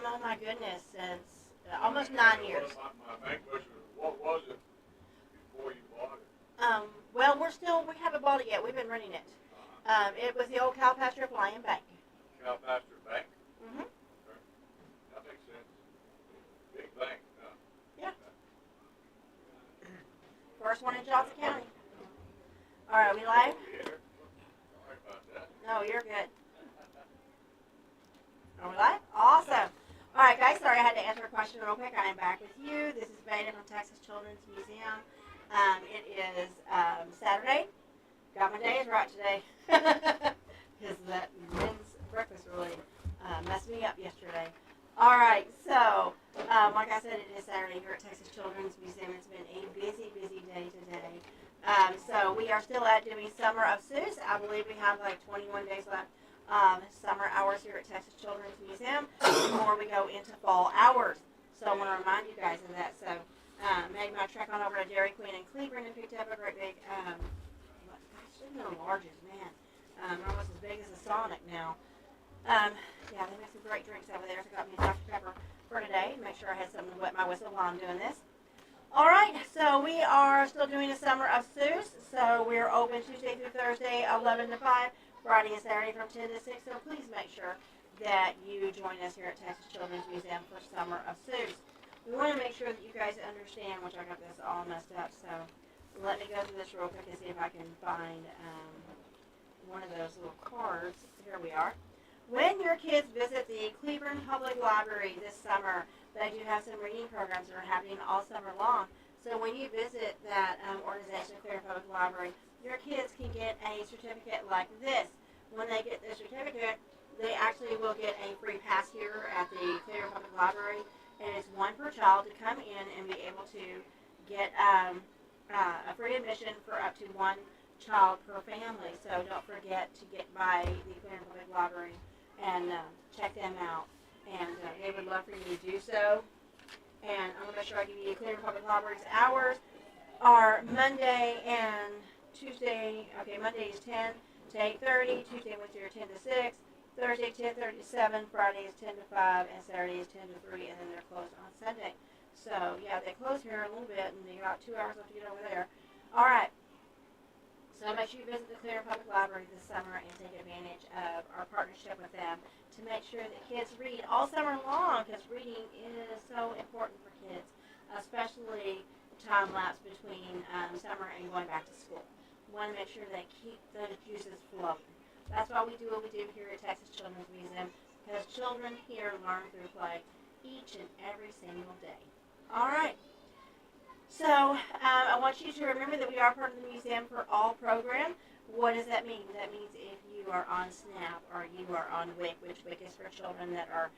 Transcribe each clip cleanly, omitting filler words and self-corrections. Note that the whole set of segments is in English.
Oh my goodness, since almost 9 years. My main question is, what was it before you bought it? Well, we haven't bought it yet. We've been renting it. It was the old cow pasture flying bank. Cow Pasture Bank? Mm-hmm. Okay. That makes sense. Big bank. Yeah. First one in Johnson County. All right, we live? Sorry about that. No, you're good. Are we live? Awesome. All right, guys. Sorry, I had to answer a question real quick. I am back with you. This is Beta from Texas Children's Museum. It is Saturday. Got my days right today. Because that men's breakfast really messed me up yesterday. All right, so like I said, it is Saturday here at Texas Children's Museum. It's been a busy, busy day today. So we are still at doing Summer of Seuss. I believe we have like 21 days left summer hours here at Texas Children's Museum before we go into fall hours. So I want to remind you guys of that. So made my trek on over to Dairy Queen in Cleveland and picked up a great big, gosh, they're the largest, man. Almost as big as a Sonic now. Yeah, they make some great drinks over there. So I got me a Dr. Pepper for today. Make sure I had something to wet my whistle while I'm doing this. All right, so we are still doing the Summer of Seuss. So we're open Tuesday through Thursday, 11 to 5, Friday and Saturday from 10 to 6. So please make sure that you join us here at Texas Children's Museum for Summer of Seuss. We want to make sure that you guys understand, which I got this all messed up. So let me go through this real quick and see if I can find one of those little cards. Here we are. When your kids visit the Cleveland Public Library this summer, they do have some reading programs that are happening all summer long. So when you visit that organization, Cleveland Public Library, your kids can get a certificate like this. When they get the certificate, they actually will get a free pass here at the Cleveland Public Library, and it's one per child to come in and be able to get a free admission for up to one child per family. So don't forget to get by the Cleveland Public Library and check them out. And they would love for you to do so. And I'm going to make sure I give you Cleveland Public Library's hours are Monday and Tuesday. Okay, Monday is 10 to 8:30. Tuesday and Wednesday are 10 to 6. Thursday 10:30 to 7. Friday is 10 to 5. And Saturday is 10 to 3. And then they're closed on Sunday. So, yeah, they close here a little bit. And you got 2 hours left to get over there. All right. So make sure you visit the Cleveland Public Library this summer and take advantage of our partnership with them to make sure that kids read all summer long, because reading is so important for kids, especially the time lapse between summer and going back to school. We want to make sure they keep those juices flowing. That's why we do what we do here at Texas Children's Museum, because children here learn through play each and every single day. All right. So I want you to remember that we are part of the Museum for All program. What does that mean? That means if you are on SNAP or you are on WIC, which WIC is for children that are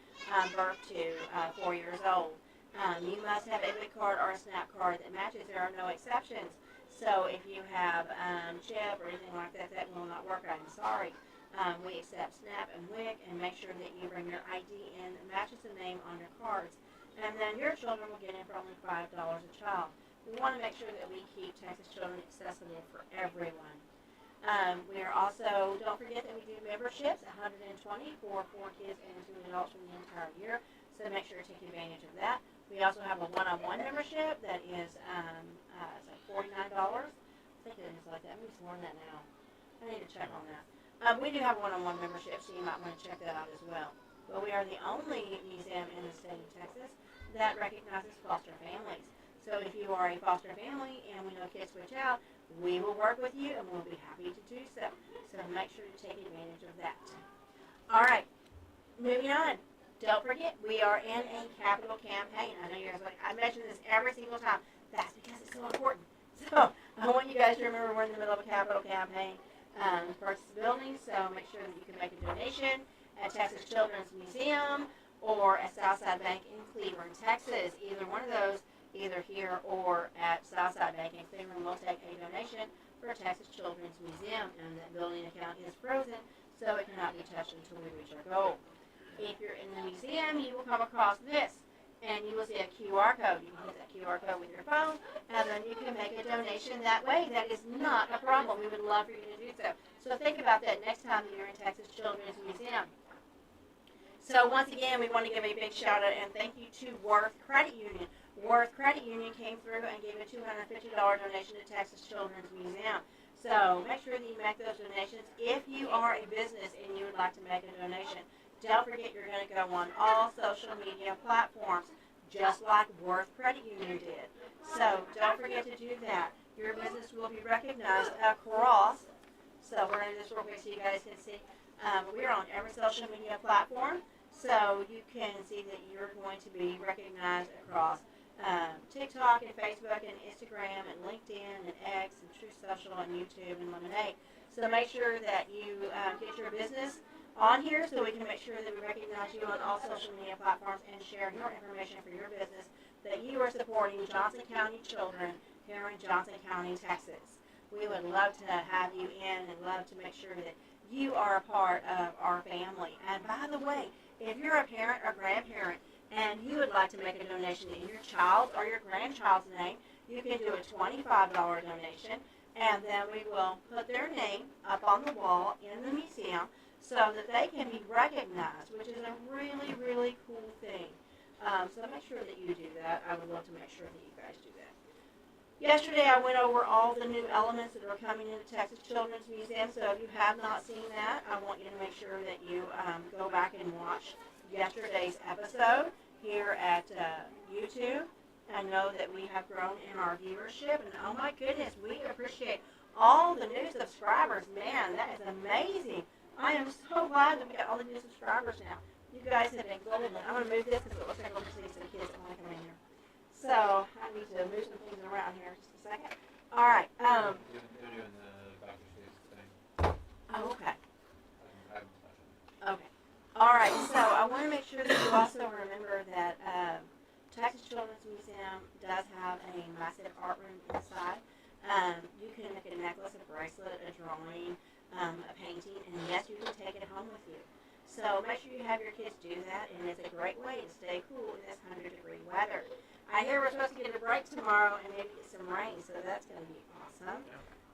birth to 4 years old, you must have a WIC card or a SNAP card that matches. There are no exceptions. So if you have CHIP or anything like that, that will not work. I'm sorry. We accept SNAP and WIC, and make sure that you bring your ID in that matches the name on your cards. And then your children will get in for only $5 a child. We want to make sure that we keep Texas Children accessible for everyone. We are also, don't forget that we do memberships, 120 for 4 kids and 2 adults for the entire year. So make sure to take advantage of that. We also have a one-on-one membership that is it's like $49. I think it is like that. Maybe it's more than that now. I need to check on that. We do have a one-on-one membership, so you might want to check that out as well. But we are the only museum in the state of Texas that recognizes foster families. So if you are a foster family and we know kids switch out, we will work with you and we'll be happy to do so. So make sure to take advantage of that. All right, moving on. Don't forget, we are in a capital campaign. I know you're like, I mention this every single time. That's because it's so important. So I want you guys to remember we're in the middle of a capital campaign to purchase the building. So make sure that you can make a donation at Texas Children's Museum or at Southside Bank in Cleveland, Texas. Either one of those, either here or at Southside Bank in Cleveland, will take a donation for Texas Children's Museum, and that building account is frozen, so it cannot be touched until we reach our goal. If you're in the museum, you will come across this, and you will see a QR code. You can hit that QR code with your phone, and then you can make a donation that way. That is not a problem. We would love for you to do so. So think about that next time that you're in Texas Children's Museum. So once again, we want to give a big shout out and thank you to Worth Credit Union. Worth Credit Union came through and gave a $250 donation to Texas Children's Museum. So make sure that you make those donations. If you are a business and you would like to make a donation, don't forget you're going to go on all social media platforms, just like Worth Credit Union did. So don't forget to do that. Your business will be recognized across. So we're going to do this real quick so you guys can see. We're on every social media platform, so you can see that you're going to be recognized across TikTok and Facebook and Instagram and LinkedIn and X and True Social and YouTube and Lemonade. So make sure that you get your business on here so we can make sure that we recognize you on all social media platforms and share your information for your business that you are supporting Johnson County children here in Johnson County, Texas. We would love to have you in and love to make sure that you are a part of our family. And by the way, if you're a parent or grandparent and you would like to make a donation in your child or your grandchild's name, you can do a $25 donation, and then we will put their name up on the wall in the museum so that they can be recognized, which is a really, really cool thing. So make sure that you do that. I would love to make sure that you guys do that. Yesterday I went over all the new elements that are coming into Texas Children's Museum, so if you have not seen that, I want you to make sure that you go back and watch yesterday's episode here at YouTube. I know that we have grown in our viewership, and oh my goodness, we appreciate all the new subscribers. Man, that is amazing. I am so glad that we got all the new subscribers now. You guys have been golden. I'm going to move this because it looks like I'm going to see some kids that want to come in here. So I need to move some things around here just a second. All right. You're doing the Dr. Seuss thing. Oh, okay. I haven't touched it. Okay. All right. So I want to make sure that you also remember that Texas Children's Museum does have a massive art room inside. You can make a necklace, a bracelet, a drawing, a painting, and yes, you can take it home with you. So make sure you have your kids do that, and it's a great way to stay cool in this 100-degree weather. I hear we're supposed to get a break tomorrow and maybe get some rain, so that's going to be awesome.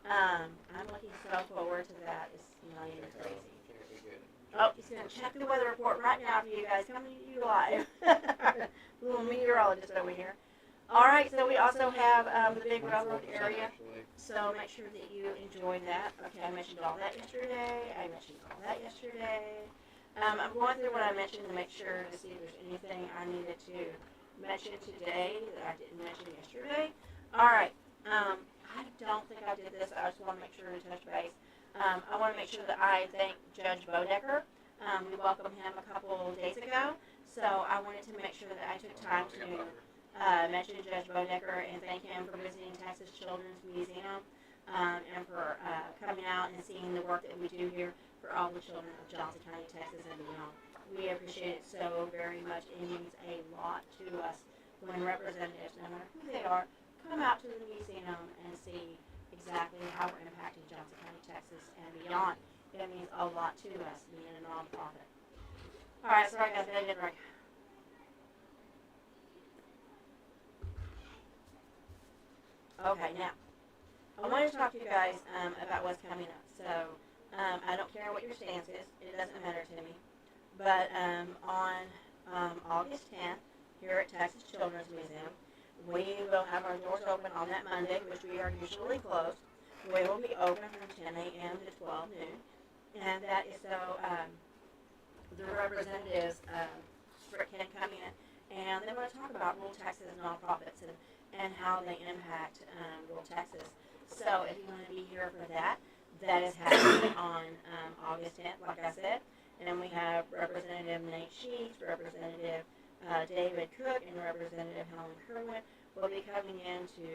I'm looking so forward to that. It's not even crazy. Oh, he's going to check the weather report right now for you guys. Coming to you live. Little meteorologist over here. All right, so we also have the big railroad area, so make sure that you enjoy that. Okay, I mentioned all that yesterday. I'm going through what I mentioned to make sure to see if there's anything I needed to mention today that I didn't mention yesterday. All right, I don't think I did this. I just want to make sure to touch base. I want to make sure that I thank Judge Bodecker. We welcomed him a couple days ago, so I wanted to make sure that I took time to mention Judge Bodecker and thank him for visiting Texas Children's Museum and for coming out and seeing the work that we do here for all the children of Johnson County, Texas, and beyond. We appreciate it so very much. It means a lot to us when representatives, no matter who they are, come out to the museum and see exactly how we're impacting Johnson County, Texas, and beyond. It means a lot to us being a nonprofit. All right, sorry guys, I did break. Okay, now, I wanted to talk to you guys about what's coming up. So, I don't care what your stance is. It doesn't matter to me. But on August 10th, here at Texas Children's Museum, we will have our doors open on that Monday, which we are usually closed. We will be open from 10 a.m. to 12 noon. And that is so the representatives can come in and they want to talk about rural Texas nonprofits and how they impact rural Texas. So if you want to be here for that, that is happening on August 10th, like I said. And we have Representative Nate Sheets, Representative David Cook, and Representative Helen Kerwin will be coming in to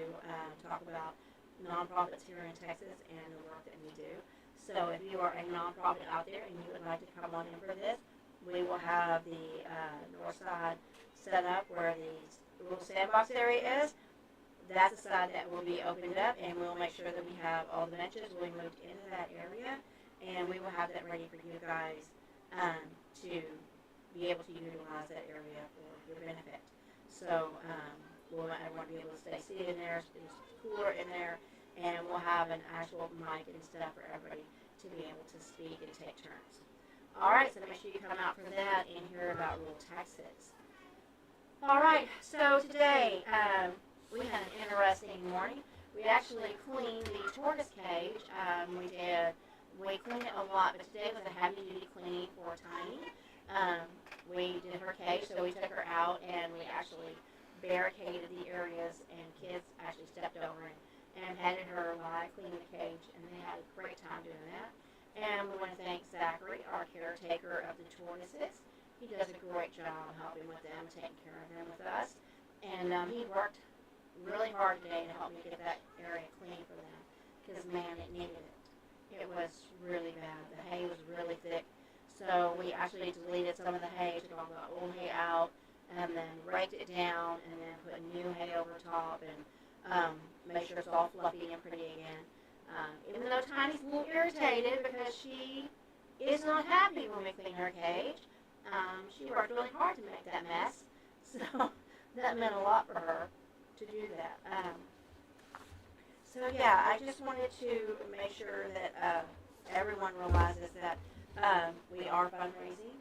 talk about nonprofits here in Texas and the work that we do. So if you are a nonprofit out there and you would like to come on in for this, we will have the north side set up where the little sandbox area is. That's the side that will be opened up, and we'll make sure that we have all the benches will be moved into that area, and we will have that ready for you guys to be able to utilize that area for your benefit. So we'll want everyone to be able to stay seated in there, it's cooler in there, and we'll have an actual mic and stuff for everybody to be able to speak and take turns. All right, so make sure you come out for that and hear about rural taxes. All right, so today we had an interesting morning. We actually cleaned the tortoise cage. We cleaned it a lot, but today was a heavy-duty cleaning for Tiny. We did her cage, so we took her out and we actually barricaded the areas, and kids actually stepped over and petted her while I cleaned the cage, and they had a great time doing that. And we want to thank Zachary, our caretaker of the tortoises. He does a great job helping with them, taking care of them with us. And he worked really hard today to help me get that area clean for them, because, man, it needed it. It was really bad. The hay was really thick. So we actually deleted some of the hay, took all the old hay out, and then raked it down, and then put new hay over top, and make sure it's all fluffy and pretty again. Even though Tiny's a little irritated because she is not happy when we clean her cage, she worked really hard to make that mess. So that meant a lot for her to do that. So yeah, I just wanted to make sure that everyone realizes that we are fundraising.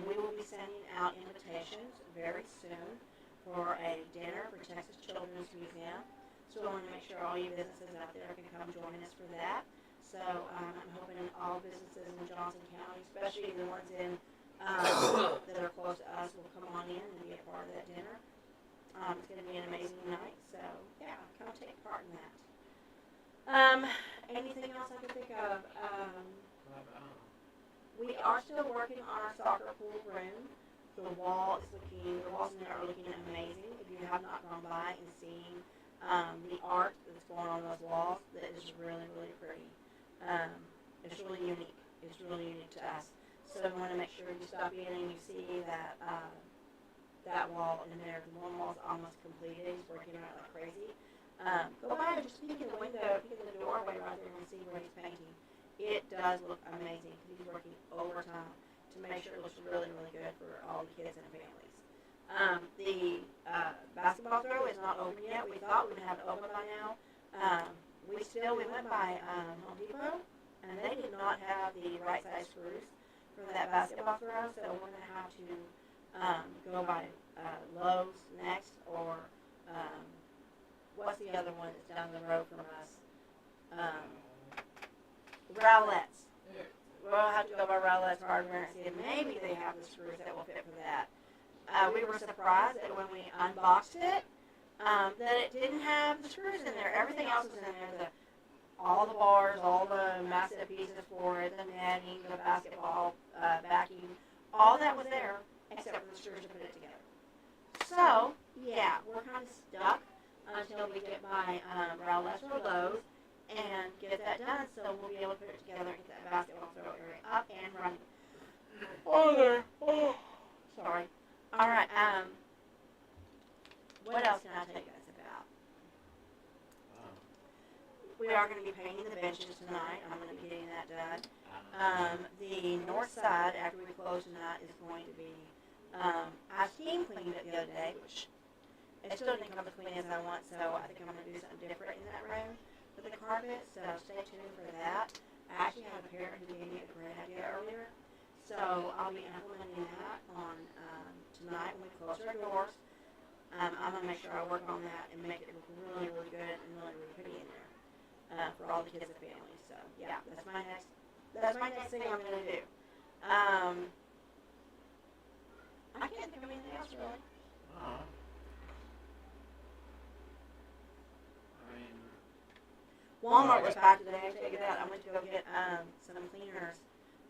We will be sending out invitations very soon for a dinner for Texas Children's Museum. So I want to make sure all you businesses out there can come join us for that. So I'm hoping all businesses in Johnson County, especially the ones in that are close to us, will come on in and be a part of that dinner. It's going to be an amazing night. So yeah, come take part in that. Anything else I can think of? We are still working on our soccer pool room. The walls in there are looking amazing. If you have not gone by and seen the art that's going on those walls, that is really, really pretty. It's really unique. It's really unique to us. So we want to make sure you stop in and you see that that wall in there. The one wall's almost completed. He's working on it like crazy. Go by and just peek in the window, peek in the doorway right there and see where he's painting. It does look amazing because he's working overtime to make sure it looks really, really good for all the kids and families. The basketball throw is not open yet. We thought we would have it open by now. We went by Home Depot, and they did not have the right size screws for that basketball throw, so we're going to have to go by Lowe's next, or what's the other one that's down the road from us? Rowlett's. We'll have to go by Rowlett's Hardware and see if maybe they have the screws that will fit for that. We were surprised that when we unboxed it, that it didn't have the screws in there. Everything else was in there. All the bars, all the massive pieces for it, the netting, the basketball backing, all that was there except for the screws to put it together. So, yeah, we're kind of stuck until we get by Rowlett's or Lowe's and get that done, so we'll be able to put it together and get that basketball throw area up and running. Oh, there. Oh, sorry. All right. What else can I tell you guys about? We are going to be painting the benches tonight. I'm going to be getting that done. The north side, after we close tonight, is going to be, I steam cleaned it the other day, which it still didn't come as clean as I want, so I think I'm going to do something different in that room with the carpet, so stay tuned for that. I actually had a parent who gave me a great idea earlier, so I'll be implementing that on tonight when we close our doors. I'm going to make sure I work on that and make it look really, really good and really, really pretty in there for all the kids and families. So yeah, that's my next thing I'm going to do. I can't think of anything else really. Walmart was packed today, I tell you that. I went to go get some cleaners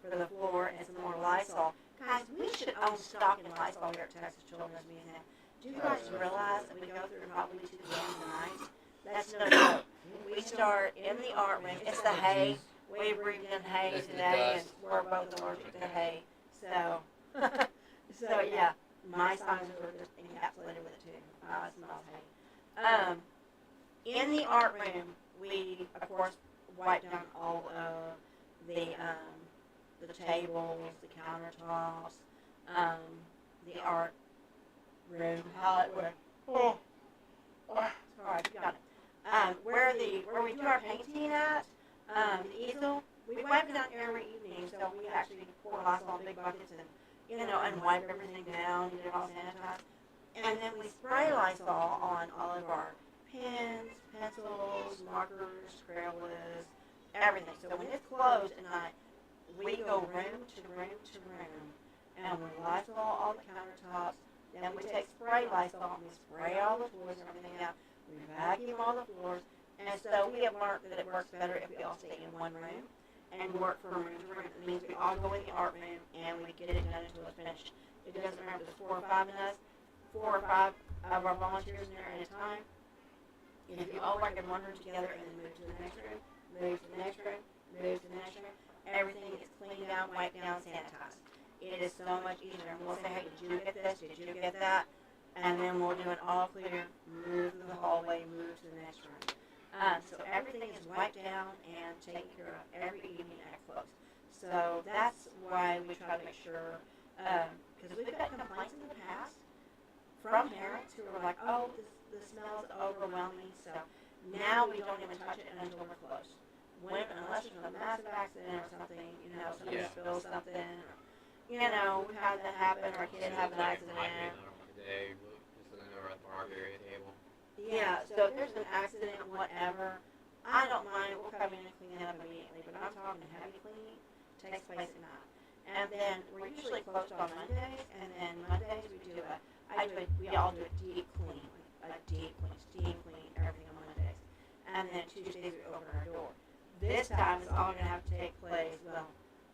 for the floor and some more Lysol. Guys, we should own stock in Lysol here at Texas Children's Museum. Do you guys realize that we go through probably 2 cans a night? That's no joke. We start in the art wing. It's the hay. We breathed in hay today, and we're both allergic to hay. So, so yeah, my sinuses were just encapsulated with it too. It smells hay. In the art room, we, of course, wiped down all of the tables, the countertops, the art room, Hollywood. Sorry, you got it. Where we do our painting at, the easel, we wipe it down every evening, so we actually pour Lysol in big buckets and, and wipe everything down, get it all sanitized. And then we spray Lysol on all of our pens, pencils, markers, Crayolas, everything. So when it's closed at night, we go room to room to room, and we Lysol all the countertops. Then we take spray Lysol and we spray all the toys and everything out. We vacuum all the floors, and so we have learned that it works better if we all stay in one room and work from room to room. It means we all go in the art room and we get it done until it's finished. It doesn't matter if there's 4 or 5 of us, 4 or 5 of our volunteers in there at a time. And if you all work in one room together and then move to the next room, move to the next room, move to the next room, everything is cleaned down, wiped down, sanitized. It is so much easier. And we'll say, hey, did you get this? Did you get that? And then we'll do an all clear, move to the hallway, move to the next room. So everything is wiped down and taken care of every evening at close. So that's why we try to make sure, because we've got complaints in the past from parents who are like, oh, the smell is overwhelming, so now we don't even touch it until we're closed. Unless there's a massive accident or something, somebody spills something, or, we've had that happen, or a kid have an accident. Today, just looking over at the park area table. Yeah, so if there's an accident, whatever, I don't mind, we'll come in and clean it up immediately, but I'm talking heavy cleaning takes place at night. And then we're usually closed on Mondays, and then Mondays we all do a deep clean, steam clean, everything on Mondays. And then Tuesdays we open our door. This time it's all going to have to take place,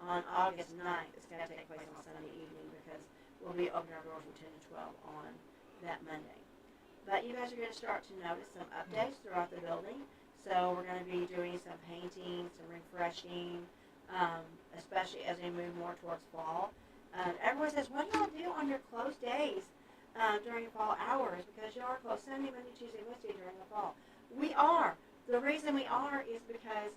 on August 9th, it's going to take place on Sunday evening because we'll be opening our doors from 10 to 12 on that Monday. But you guys are going to start to notice some updates throughout the building. So we're going to be doing some painting, some refreshing, especially as we move more towards fall. Everyone says, what do y'all do on your closed days during fall hours? Because y'all are closed Sunday, Monday, Tuesday, Wednesday during the fall. We are. The reason we are is because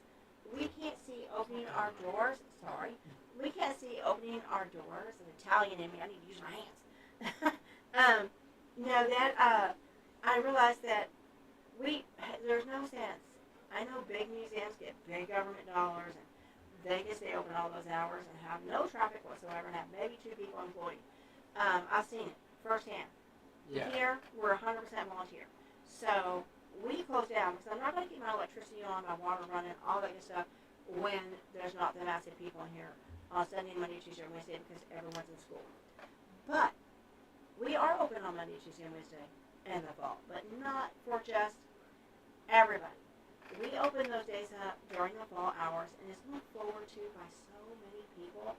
we can't see opening our doors. Sorry. We can't see opening our doors. An Italian in me. I need to use my hands. I realized that there's no sense. I know big museums get big government dollars, and they can stay open all those hours and have no traffic whatsoever and have maybe 2 people employed. I've seen it firsthand. Yeah. Here, we're 100% volunteer. So we close down because I'm not going to keep my electricity on, my water running, all that good stuff when there's not the massive people in here on Sunday, Monday, Tuesday, and Wednesday because everyone's in school. But we are open on Monday, Tuesday, and Wednesday in the fall, but not for just everybody. We open those days up during the fall hours, and it's looked forward to by so many people.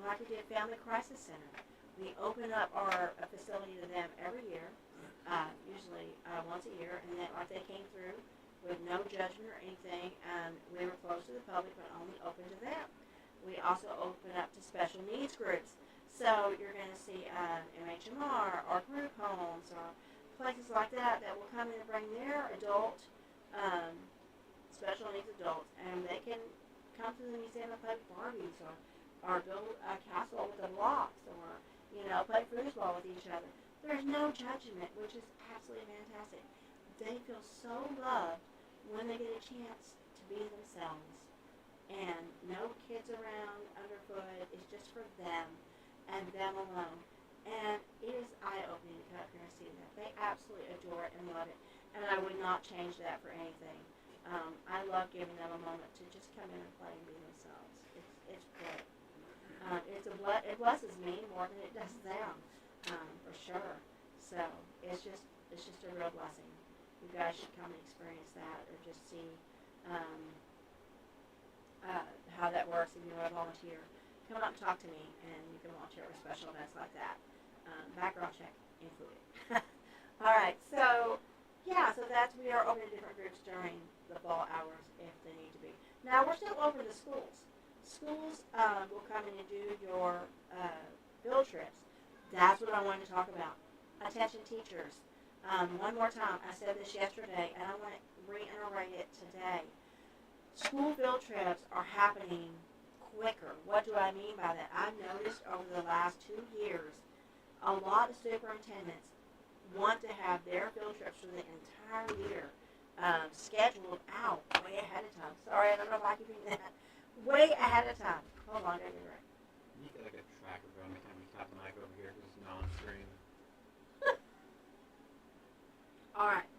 Like we did Family Crisis Center. We open up our facility to them every year, usually once a year, and then like they came through with no judgment or anything. We were closed to the public, but only open to them. We also open up to special needs groups. So you're going to see MHMR or group homes or places like that will come in and bring their adult, special needs adults, and they can come to the museum and play Barbies or build a castle with the blocks or, play foosball with each other. There's no judgment, which is absolutely fantastic. They feel so loved when they get a chance to be themselves. And no kids around underfoot. It's just for them and them alone. And it is eye-opening to come up here and see that. They absolutely adore it and love it. And I would not change that for anything. I love giving them a moment to just come in and play and be themselves. It's great. It blesses me more than it does them, for sure. So it's just a real blessing. You guys should come and experience that, or just see how that works if you want to volunteer. Come up and talk to me, and you can volunteer for special events like that. Background check included. All right, so we are open to different groups during the fall hours if they need to be. Now we're still open to schools. Schools will come in and do your field trips. That's what I wanted to talk about. Attention teachers. One more time, I said this yesterday, and I want to reiterate it today. School field trips are happening quicker. What do I mean by that? I've noticed over the last 2 years, a lot of superintendents want to have their field trips for the entire year scheduled out way ahead of time. Sorry, I don't know if I can do that. way ahead of time. Hold on, David. You get like a tracker going every time you tap the mic over here because it's not on screen. All right.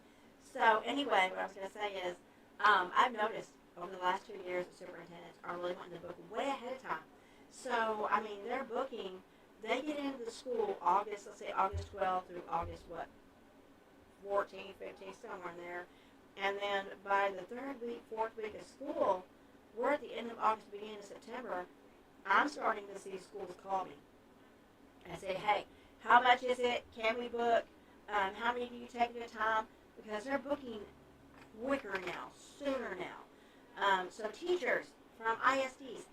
So anyway, what I was going to say is, I've noticed over the last 2 years that superintendents are really wanting to book way ahead of time. So I mean, they're booking. They get into the school August, let's say August 12th through August 14th, 15th, somewhere in there. And then by the third week, fourth week of school, we're at the end of August, beginning of September. I'm starting to see schools call me and say, hey, how much is it? Can we book? How many do you take at a time? Because they're booking quicker now, sooner now. So teachers from ISDs,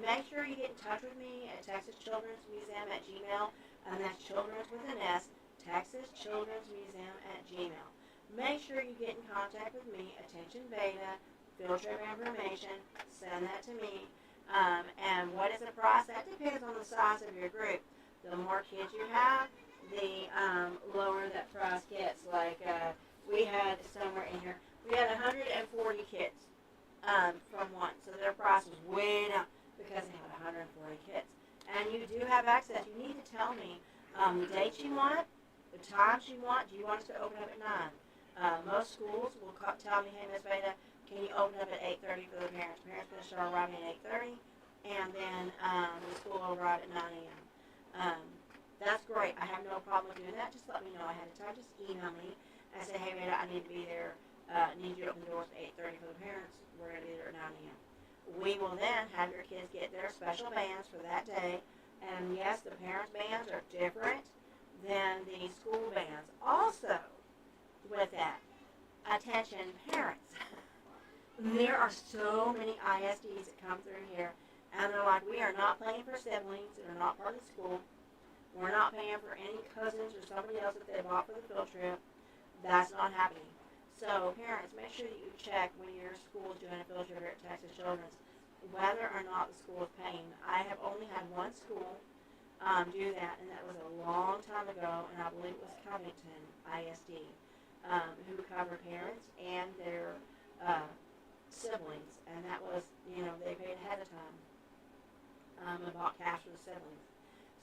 make sure you get in touch with me at Texas Children's Museum at Gmail. And that's children's with an S, Texas Children's Museum at Gmail. Make sure you get in contact with me, attention beta, field trip information, send that to me. And what is the price? That depends on the size of your group. The more kids you have, the lower that price gets. Like we had somewhere in here, we had 140 kids from one, so their price was way down because they had 140 kids. And you do have access. You need to tell me the dates you want, the times you want. Do you want us to open up at 9? Most schools will tell me, hey, Miss Beta, can you open up at 8:30 for the parents? Parents going to start arriving at 8:30, and then the school will arrive at 9 a.m. That's great. I have no problem doing that. Just let me know ahead of time. Just email me and say, hey, Beta, I need to be there. Need you to open the doors at 8:30 for the parents. We're going to be there at 9 a.m. We will then have your kids get their special bands for that day. And yes, the parents' bands are different than the school bands. Also, with that, attention parents. There are so many ISDs that come through here, and they're like, we are not paying for siblings that are not part of the school. We're not paying for any cousins or somebody else that they bought for the field trip. That's not happening. So parents, make sure that you check when your school is doing a field trip here at Texas Children's, whether or not the school is paying. I have only had one school do that, and that was a long time ago, and I believe it was Covington ISD, who covered parents and their siblings, and that was, they paid ahead of time and bought cash for the siblings.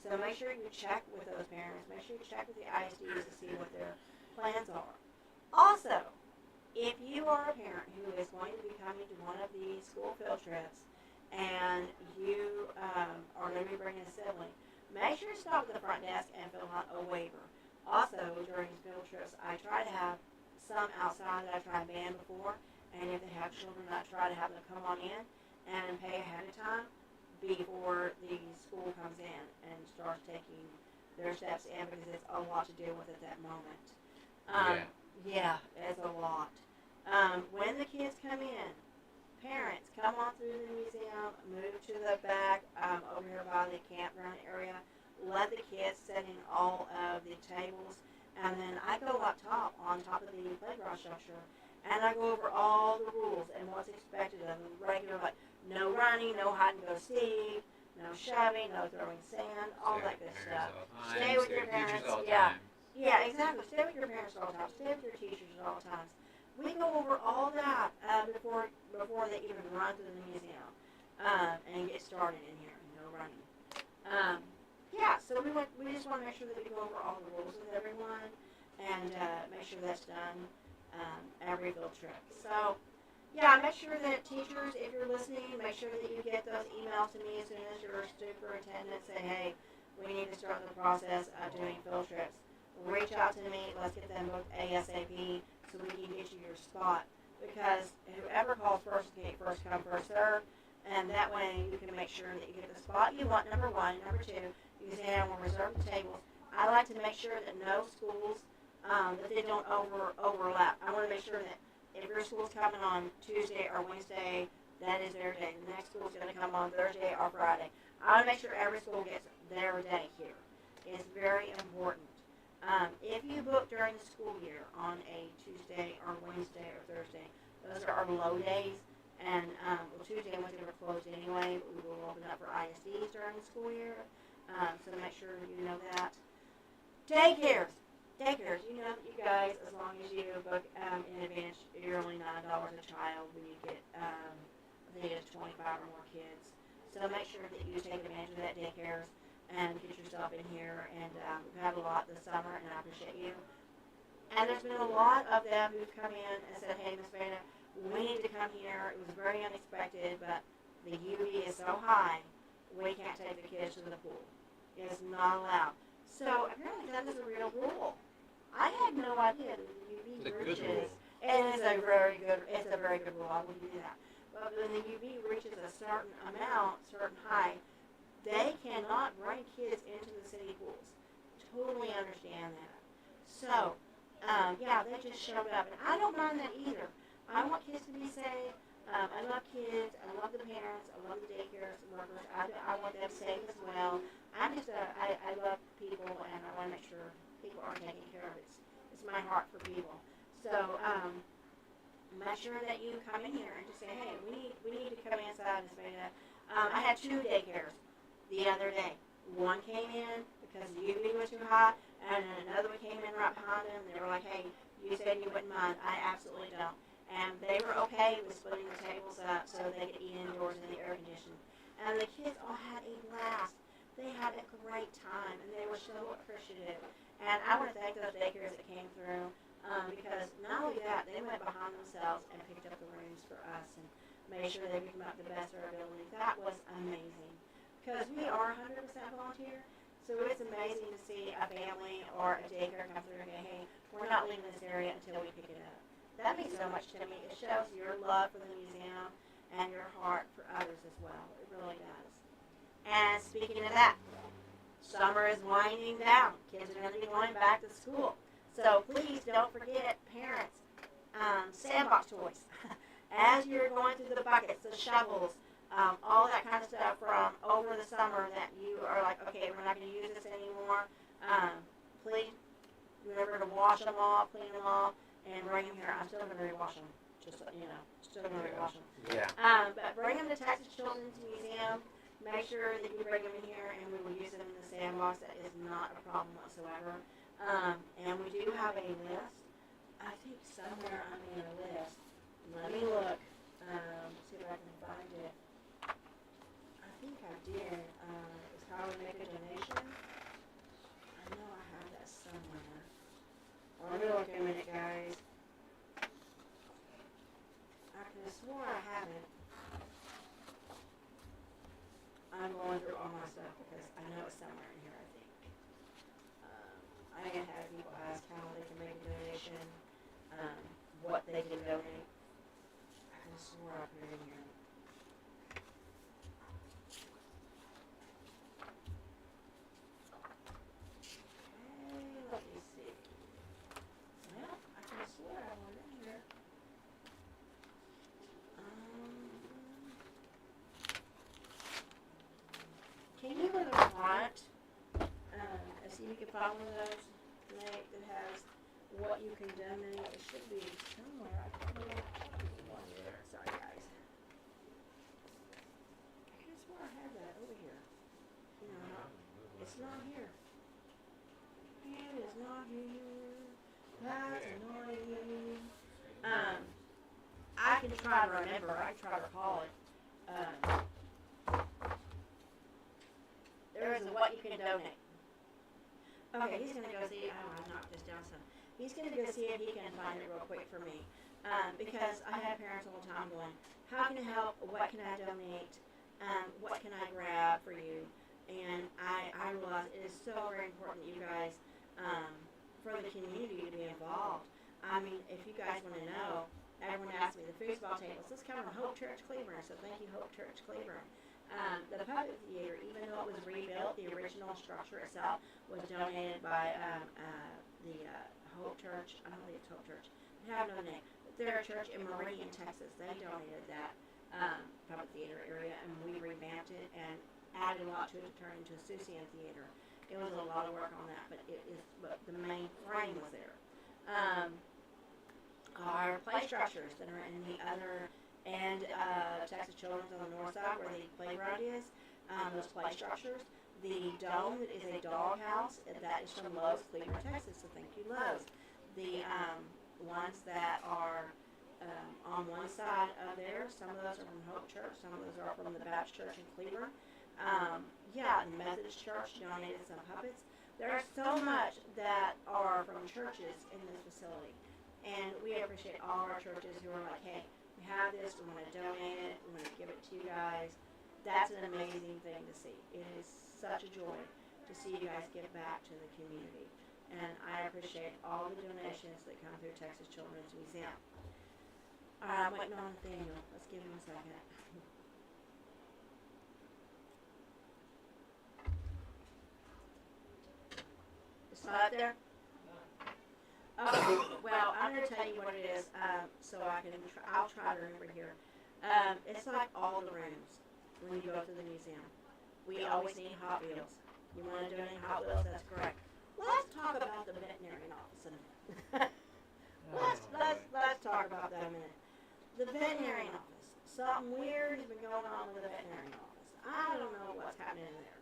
So make sure you check with those parents. Make sure you check with the ISDs to see what their plans are. Also, if you are a parent who is going to be coming to one of these school field trips and you are going to be bringing a sibling, make sure you stop at the front desk and fill out a waiver. Also, during these field trips, I try to have some outside that I try to ban before, and if they have children, I try to have them come on in and pay ahead of time before the school comes in and starts taking their steps in, because it's a lot to deal with at that moment. Yeah, it's a lot. When the kids come in, parents, come on through the museum, move to the back, over here by the campground area. Let the kids sit in all of the tables, and then I go up top, on top of the playground structure, and I go over all the rules and what's expected of them. Regular, like no running, no hide and go seek, no shoving, no throwing sand, all that good stuff. Stay with your parents, yeah. Yeah, exactly. Stay with your parents at all times. Stay with your teachers at all times. We go over all that before they even run to the museum and get started in here. No running. Yeah, so we just want to make sure that we go over all the rules with everyone and make sure that's done every field trip. So, yeah, make sure that teachers, if you're listening, make sure that you get those emails to me as soon as your superintendent say, hey, we need to start the process of doing field trips. Reach out to me. Let's get them booked ASAP so we can get you your spot. Because whoever calls first gate first come, first serve. And that way you can make sure that you get the spot you want, number one. Number two, you can say, I will reserve the tables. I like to make sure that no schools, that they don't overlap. I want to make sure that if your school's coming on Tuesday or Wednesday, that is their day. The next school's going to come on Thursday or Friday. I want to make sure every school gets their day here. It's very important. If you book during the school year on a Tuesday or Wednesday or Thursday, those are our low days. And Tuesday and Wednesday are closed anyway, but we will open up for ISDs during the school year. So make sure you know that. Daycares, you know that you guys, as long as you book in advance, you're only $9 a child when you get, I they get 25 or more kids. So make sure that you take advantage of that daycares and get yourself in here. And we've had a lot this summer, and I appreciate you. And there's been a lot of them who've come in and said, hey, Miss Veda, we need to come here. It was very unexpected, but the UV is so high, we can't take the kids to the pool. It's not allowed. So apparently that is a real rule. I had no idea that the UV It's a good reaches, rule. and it's a very good rule. I wouldn't do that. But when the UV reaches a certain amount, certain height, they cannot bring kids into the city pools. Totally understand that. So, yeah, they just showed up, and I don't mind that either. I want kids to be safe. I love kids. I love the parents. I love the daycare workers. I want them safe as well. I love people, and I want to make sure people are taken care of. It's my heart for people. So, make sure that you come in here and just say, hey, we need to come inside and say that. I had 2 daycares the other day. One came in because the UV was too hot, and another one came in right behind them. They were like, hey, you said you wouldn't mind. I absolutely don't. And they were okay with splitting the tables up so they could eat indoors in the air conditioning. And the kids all had a blast. They had a great time, and they were so appreciative. And I want to thank those daycares that came through because not only that, they went behind themselves and picked up the rooms for us and made sure they picked them up to the best of our ability. That was amazing because we are 100% volunteer. So it's amazing to see a family or a daycare come through and say, hey, we're not leaving this area until we pick it up. That means so much to me. It shows your love for the museum and your heart for others as well. It really does. And speaking of that, summer is winding down. Kids are going to be going back to school. So please don't forget, parents, sandbox toys. As you're going through the buckets, the shovels, all that kind of stuff from over the summer that you are like, okay, we're not going to use this anymore. Please remember to wash them all, clean them all, and bring them here. I'm still going to rewash them, just so you know. Still going to rewash them. Yeah. But bring them to Texas Children's Museum. Make sure that you bring them in here, and we will use them in the sandbox. That is not a problem whatsoever. And we do have a list. I think somewhere on your list. Let me look. See if I can find it. I think I did. It's how we make a donation. I know I have that somewhere. Let me look in a minute, guys. I could have swore I have it. I'm going through all my stuff because I know it's somewhere in here, I think. I can have people ask how they can make a donation, what they can donate. I could have swore I put it in here. Let me see. Well, I could have swore I was in here. Can you go to the front and see if you can find one of those Nate, that has what you can donate? It should be somewhere. I can put it. Sorry, guys. I could have swore I had that over here. No, it's not here. It is not here. That's annoying. I can try to remember. I can try to recall it. There is a what you can donate. Okay, he's gonna go see. Oh, I knocked this down some. He's gonna go see if he can find it real quick for me, because I have parents all the time going, "How can I help? What can I donate? What can I grab for you?" And I realize it is so very important that you guys, for the community to be involved. I mean, if you guys want to know, everyone asks me the foosball tables. This comes from Hope Church Cleveland, so thank you, Hope Church Cleveland. The puppet theater, even though it was rebuilt, the original structure itself was donated by the Hope Church. I don't think it's Hope Church. They have no name. But they're a church in Meridian, Texas. They donated that puppet theater area, and we revamped it and added a lot to it to turn into a Susian theater. It was a lot of work on that, but but the main frame was there. Our play structures that are in the other end of Texas Children's on the north side where the playground is, those play structures. The dome is a dog house. That is from Lowe's, Cleveland, Texas, so thank you, Lowe's. The ones that are on one side of there. Some of those are from Hope Church. Some of those are from the Baptist Church in Cleveland. Yeah, the Methodist Church donated some puppets. There's so much that are from churches in this facility. And we appreciate all our churches who are like, hey, we have this, we want to donate it, we want to give it to you guys. That's an amazing thing to see. It is such a joy to see you guys give back to the community. And I appreciate all the donations that come through Texas Children's Museum. All right, I'm waiting on Nathaniel. Let's give him a second. It's not up there? Oh, well, I'm going to tell you what it is, so I'll try to remember here. It's like all the rooms when you go to the museum. We always need Hot Wheels. You want to donate Hot Wheels? That's correct. Let's talk about the veterinarian office in a minute. let's talk about that a minute. The veterinarian office. Something weird has been going on with the veterinarian office. I don't know what's happening in there.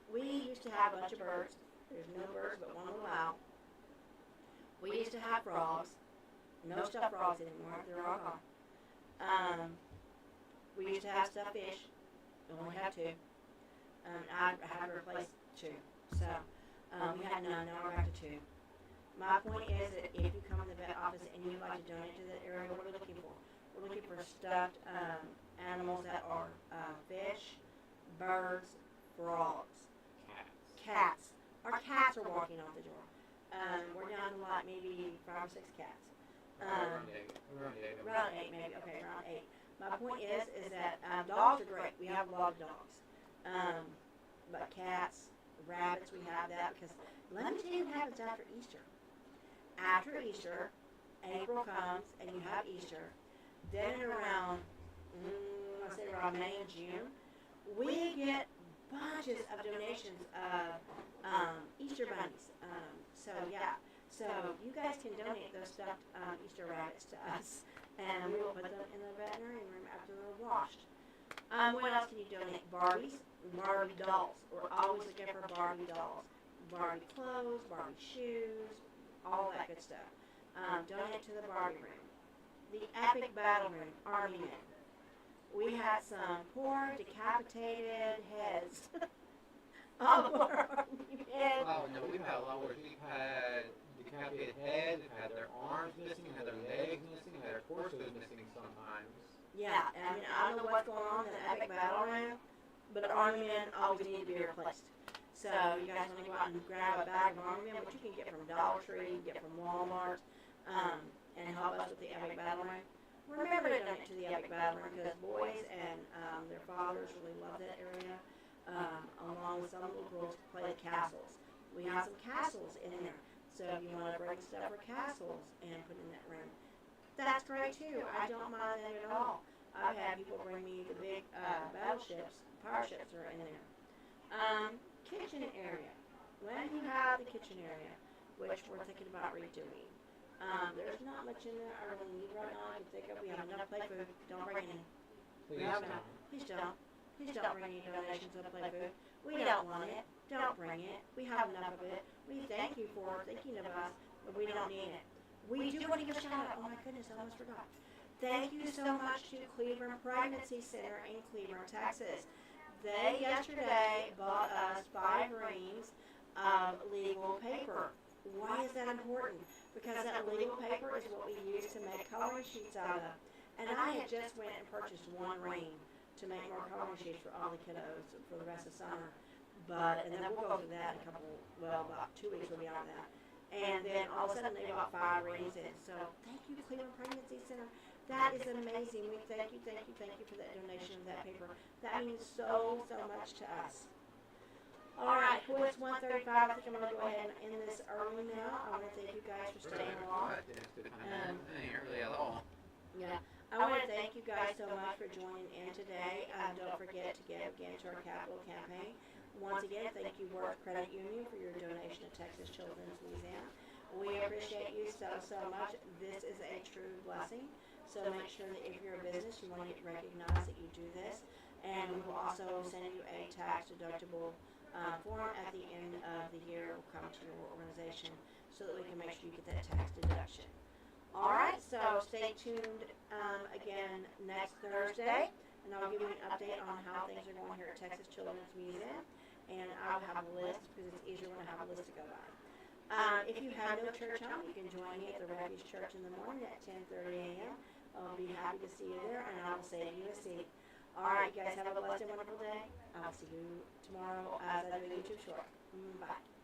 We used to have a bunch of birds. There's no birds but one little owl. We used to have frogs. No stuffed frogs anymore. They're all gone. We used to have stuffed fish. We only have two. I had to replace two. So we had none. Now we're back to two. My point is that if you come to the vet office and you'd like to donate to that area, what are we looking for? We're looking for stuffed animals that are fish, birds, frogs, cats. Our cats are walking out the door. We're down to like maybe 5 or 6 cats. Around 8. Around 8 maybe. Okay, around 8. My point is that dogs are great. We have a lot of dogs. But cats, rabbits, we have that because let me tell you what happens after Easter. After Easter, April comes and you have Easter. Then around, I say around May and June, we get bunches of donations of Easter bunnies. So yeah, so you guys can donate those stuffed Easter rabbits to us, and we will put them in the veterinarian room after they're washed. What else can you donate? Barbies, Barbie dolls. We're always looking for Barbie dolls, Barbie clothes, Barbie shoes, all that good stuff. Donate to the Barbie room. The Epic Battle Room, Army Men. We had some poor decapitated heads. All of our Army men. Oh, no, we've had a lot worse. We've had decapitated heads, we've had their arms missing, we've had their legs missing, we've had their torsos missing sometimes. Yeah, and I mean, I don't know what's going on in the Epic Battle Room, but Army Men always need to be replaced. So you guys want to go out and grab a bag of Army Men, which you can get from Dollar Tree, you can get from Walmart, and help us with the Epic Battle Room. Remember to donate to the Epic Battle Room because boys and their fathers really love that area. Along with some little girls to play the castles. We have some castles in there. So if you want to bring stuff for castles and put in that room, that's great too. I don't mind that at all. I've had people bring me the big battleships, power ships are in there. Kitchen area. When you have the kitchen area, which we're thinking about redoing, there's not much in there I really need right now. I can think of. We have enough play food. Don't bring any. Please don't. Please don't. Please don't bring any donations of play food. We don't want it. Don't bring it. We have enough of it. We thank you for thinking of us, but we don't need it. We do want to give a shout out. Oh my goodness, I almost forgot. Thank you so much to Cleveland Pregnancy Center in Cleveland, Texas. They yesterday bought us 5 reams of legal paper. Why is that important? Because that legal paper is what we use to make coloring sheets out of. And I had just went and purchased 1 ream to make more coloring sheets for all the kiddos for the rest of summer. And then we'll go through that in about 2 weeks we'll be on that. And then all of a sudden they bought 5 reams in. So thank you, Cleveland Pregnancy Center. That is amazing. We thank you for that donation of that paper. That means so much to us. All right, well, it's 1:35. I think I'm going to go ahead and end this early now. I want to thank you guys for staying along. Early at all. Yeah. I want to thank you guys so much for joining in today. Don't forget to give again to our capital campaign. Once again, thank you, Worth Credit Union, for your donation to Texas Children's Museum. We appreciate you so much. This is a true blessing. So make sure that if you're a business, you want to get recognized that you do this. And we will also send you a tax-deductible form at the end of the year. Will come to your organization so that we can make sure you get that tax deduction. All right, so stay tuned again next Thursday, and I'll give you an update on how things are going here at Texas Children's Museum, and I'll have a list because it's easier when I have a list to go by. If you have no church home, you can join me at the Refuge Church in the morning at 10:30 a.m. I'll be happy to see you there, and I will save you a seat. All right, you guys have a blessed and wonderful day. I'll see you tomorrow as I do a YouTube short. Bye.